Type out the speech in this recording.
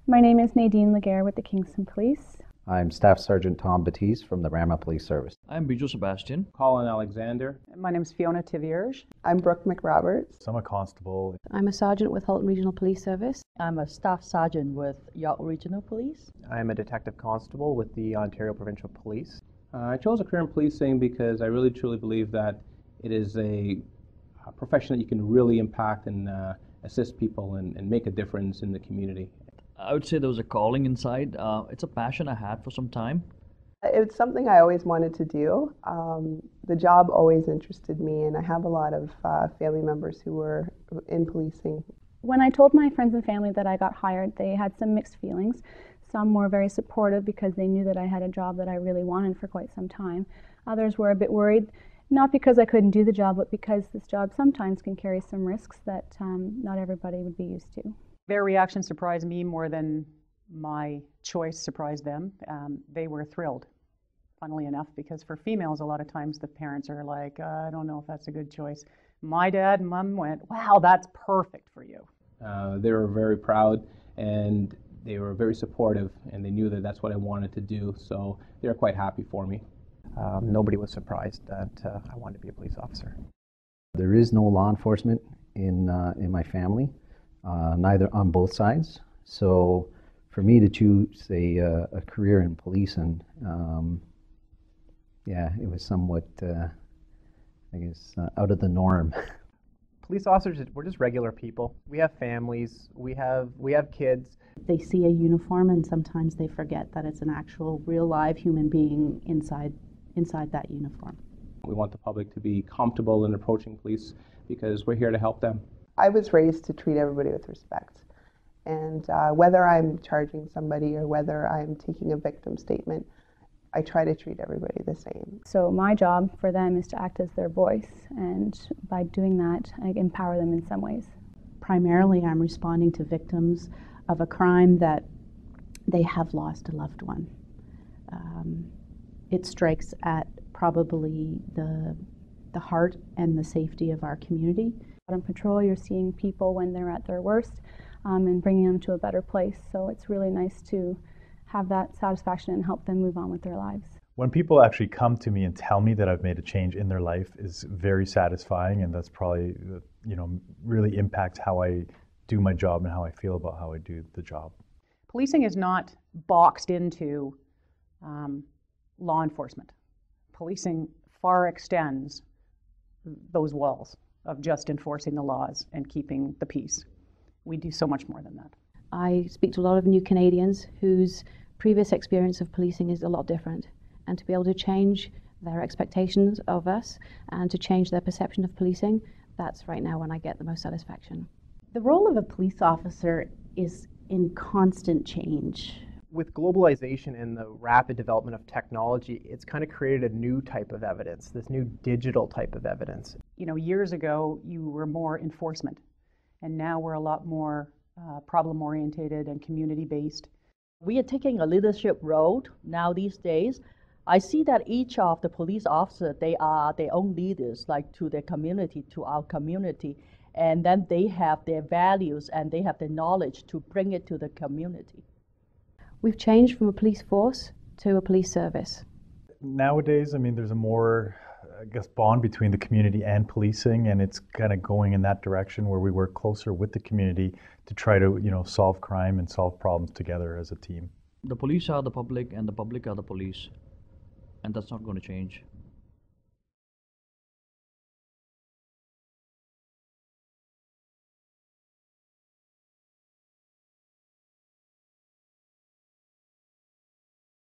My name is Nadine Laguerre with the Kingston Police. I'm Staff Sergeant Tom Batiste from the Rama Police Service. I'm Bijou Sebastian. Colin Alexander. My name is Fiona Tivierge. I'm Brooke McRoberts. I'm a constable. I'm a sergeant with Halton Regional Police Service. I'm a staff sergeant with York Regional Police. I'm a detective constable with the Ontario Provincial Police. I chose a career in policing because I really truly believe that it is a profession that you can really impact and assist people and make a difference in the community. I would say there was a calling inside. It's a passion I had for some time. It's something I always wanted to do. The job always interested me, and I have a lot of family members who were in policing. When I told my friends and family that I got hired, they had some mixed feelings. Some were very supportive because they knew that I had a job that I really wanted for quite some time. Others were a bit worried, not because I couldn't do the job, but because this job sometimes can carry some risks that not everybody would be used to. Their reaction surprised me more than my choice surprised them. They were thrilled, funnily enough, because for females, a lot of times the parents are like, I don't know if that's a good choice. My dad and mom went, wow, that's perfect for you. They were very proud and they were very supportive, and they knew that that's what I wanted to do, so they were quite happy for me. Nobody was surprised that I wanted to be a police officer. There is no law enforcement in my family, neither on both sides. So for me to choose a career in policing, it was somewhat, out of the norm. Police officers, we're just regular people. We have families, we have kids. They see a uniform and sometimes they forget that it's an actual real live human being inside that uniform. We want the public to be comfortable in approaching police because we're here to help them. I was raised to treat everybody with respect. And whether I'm charging somebody or whether I'm taking a victim statement, I try to treat everybody the same. So my job for them is to act as their voice, and by doing that, I empower them in some ways. Primarily, I'm responding to victims of a crime that they have lost a loved one. It strikes at probably the heart and the safety of our community. On patrol, you're seeing people when they're at their worst and bringing them to a better place. So it's really nice to have that satisfaction and help them move on with their lives. When people actually come to me and tell me that I've made a change in their life is very satisfying, and that's probably, really impacts how I do my job and how I feel about how I do the job. Policing is not boxed into law enforcement. Policing far extends those walls of just enforcing the laws and keeping the peace. We do so much more than that. I speak to a lot of new Canadians whose previous experience of policing is a lot different, and to be able to change their expectations of us and to change their perception of policing, that's right now when I get the most satisfaction. The role of a police officer is in constant change. With globalization and the rapid development of technology, it's kind of created a new type of evidence, this new digital type of evidence. Years ago, you were more enforcement, and now we're a lot more problem-orientated and community-based. We are taking a leadership role now these days. I see that each of the police officers, they are their own leaders, like to their community, to our community, and then they have their values and they have the knowledge to bring it to the community. We've changed from a police force to a police service. Nowadays, there's a more, bond between the community and policing, and it's kind of going in that direction where we work closer with the community to try to, solve crime and solve problems together as a team. The police are the public and the public are the police, and that's not going to change.